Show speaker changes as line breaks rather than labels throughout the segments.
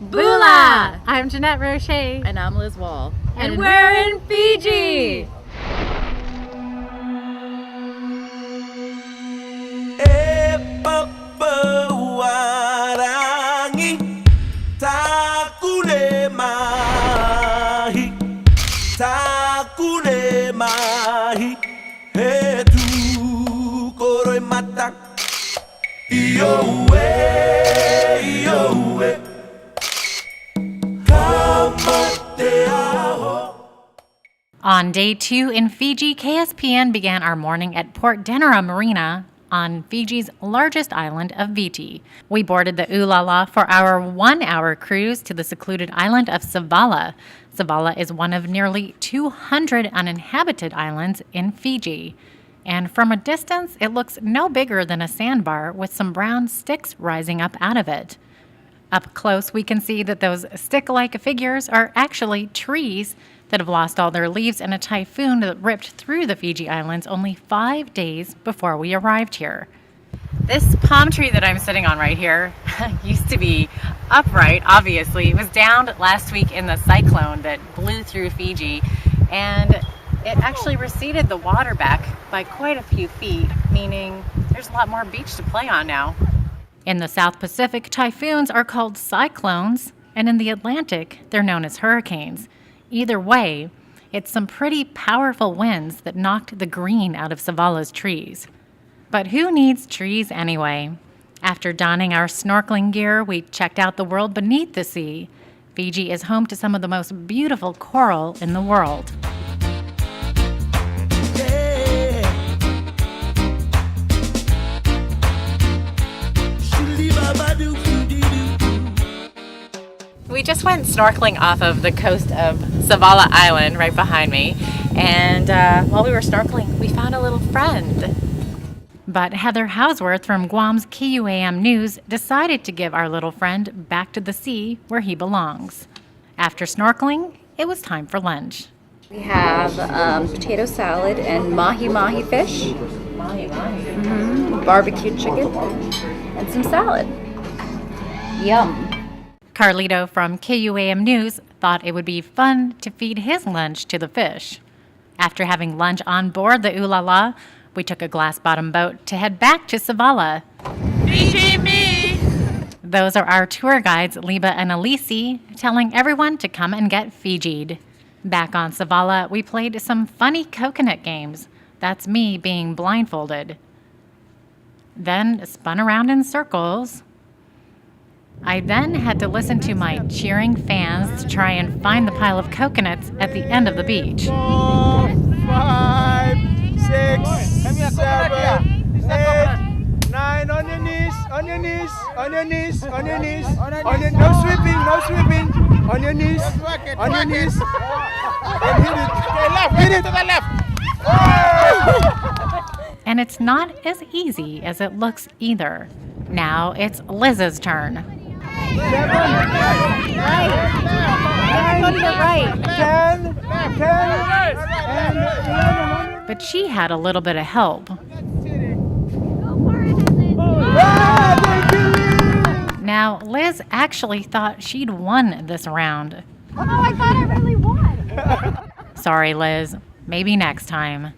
Bula! I'm Jeannette Rocher.
And I'm Liz Wall.
And we're in Fiji! On day 2 in Fiji, KSPN began our morning at Port Denera Marina on Fiji's largest island of Viti. We boarded the Ulala for our 1-hour cruise to the secluded island of Savala. Savala is one of nearly 200 uninhabited islands in Fiji. And from a distance, it looks no bigger than a sandbar with some brown sticks rising up out of it. Up close, we can see that those stick-like figures are actually trees that have lost all their leaves in a typhoon that ripped through the Fiji Islands only 5 days before we arrived here. This palm tree that I'm sitting on right here used to be upright, obviously. It was downed last week in the cyclone that blew through Fiji, and it actually receded the water back by quite a few feet, meaning there's a lot more beach to play on now. In the South Pacific, typhoons are called cyclones, and in the Atlantic, they're known as hurricanes. Either way, it's some pretty powerful winds that knocked the green out of Savala's trees. But who needs trees anyway? After donning our snorkeling gear, we checked out the world beneath the sea. Fiji is home to some of the most beautiful coral in the world. We just went snorkeling off of the coast of Savala Island right behind me, and while we were snorkeling, we found a little friend. But Heather Houseworth from Guam's KUAM News decided to give our little friend back to the sea where he belongs. After snorkeling, it was time for lunch.
We have potato salad and mahi-mahi fish, barbecue chicken, and some salad. Yum.
Carlito from KUAM News thought it would be fun to feed his lunch to the fish. After having lunch on board the Ulala, we took a glass-bottom boat to head back to Savala.
Fiji me!
Those are our tour guides, Liba and Elise, telling everyone to come and get Fiji'd. Back on Savala, we played some funny coconut games. That's me being blindfolded. Then spun around in circles. I then had to listen to my cheering fans to try and find the pile of coconuts at the end of the beach.
4, 5, 6, 7, 8, 9, on your knees, on your knees, on your knees, on your knees, no sweeping, no sweeping, on your knees, and hit it to the left.
And it's not as easy as it looks either. Now it's Liz's turn.
7, 9, 10, 10, and 11.
But she had a little bit of help. Now, Liz actually thought she'd won this round.
Oh, I thought I really won.
Sorry, Liz. Maybe next time.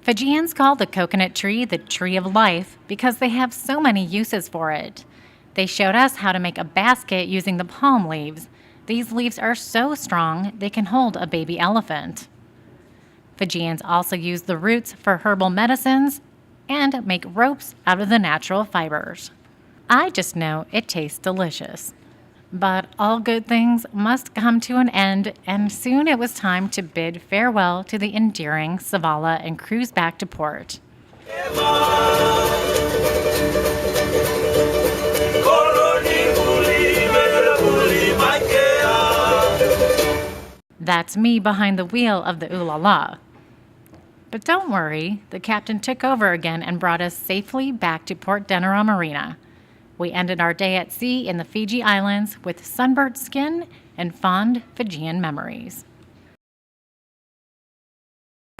Fijians call the coconut tree the tree of life because they have so many uses for it. They showed us how to make a basket using the palm leaves. These leaves are so strong they can hold a baby elephant. Fijians also use the roots for herbal medicines and make ropes out of the natural fibers. I just know it tastes delicious. But all good things must come to an end, and soon it was time to bid farewell to the endearing Savala and cruise back to port. That's me behind the wheel of the Ulala. But don't worry, the captain took over again and brought us safely back to Port Denera Marina. We ended our day at sea in the Fiji Islands with sunburnt skin and fond Fijian memories.